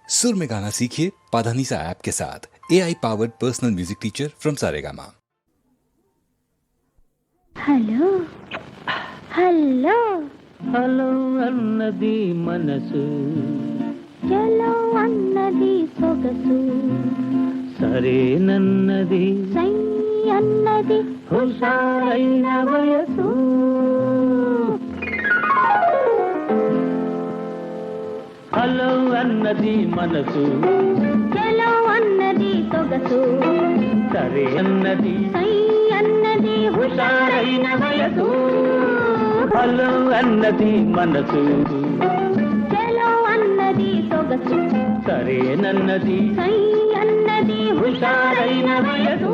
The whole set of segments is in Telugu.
सुर में गाना सीखिए पाधानीसा ऐप के साथ। AI powered personal music teacher from Saregama. Hello hello hello అన్నది మనసు, చలో అన్నది సొగసు, సరేనన్నది సై అన్నది హుషారైన వయసు. హలో అన్నది మనసు, చలో అన్నది సొగసు, సరే అన్నది సై అన్నది హుషారైన వయసు. హలో అన్నది మనసు, చలో అన్నది సొగసు, సరేనన్నది సై అన్నది హుషారైన వయసు.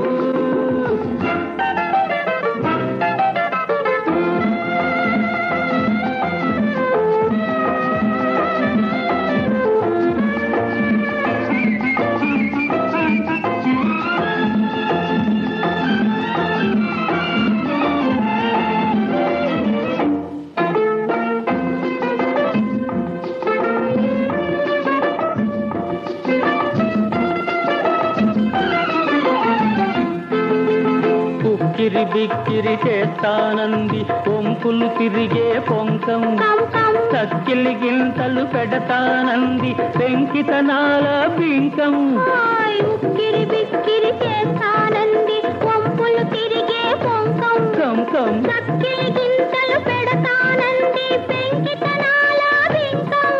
ఉక్కిరి బిక్కిరి చేస్తానంది పొంకులు తిరిగే పొంకం, చక్కిలి గింతలు పెడతానంది పెంకితనాల పింకం. ఉక్కిరి బిక్కిరి చేస్తానంది వంపులు తిరిగే పొంకం, కంకం చక్కిలి గింతలు పెడతానంది పెంకితనాల పింకం.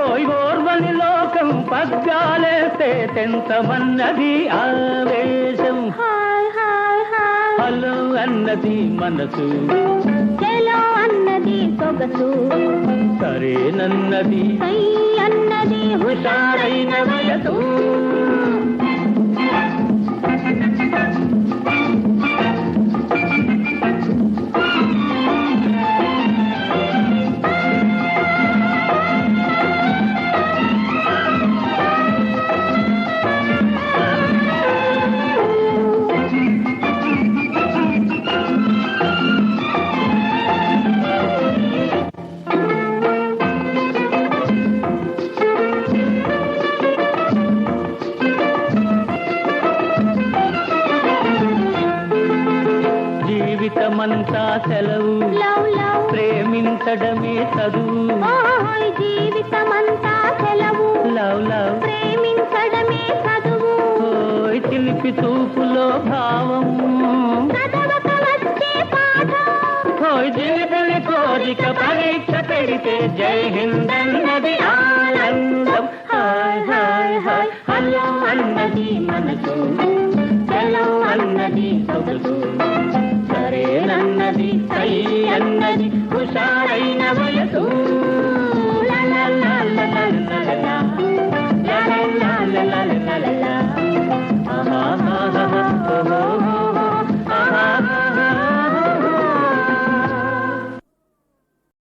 ఓయ్ ఓర్వని లోకం పగ్గాలేస్తే తెంతమన్నది ఆవేశం. హాయ్ హాయ్ హాయ్ హలో అన్నది మనసు, చలో అన్నది సొగసు, సరేనన్నది సై అన్నది హుషారైన వయసు. జీవితమంతా సెలవు, లవ్ లవ్ ప్రేమించడమే చదువు. ఓయ్ జీవితమంతా సెలవు, లవ్ లవ్ ప్రేమించడమే చదువు. ఓయ్ చిలిపి చూపులో భావం, చదవక వచ్చే పాఠం. ఓయ్ జిలిపిలి కోరిక పరీక్ష పెడితే జై హింద్ అన్నది ఆనందం. హాయ్ హాయ్ హాయ్ హలో అన్నది మనసు, చలో అన్నది సొగసు, సరేనన్నది సై అన్నది హుషారైన వయసు.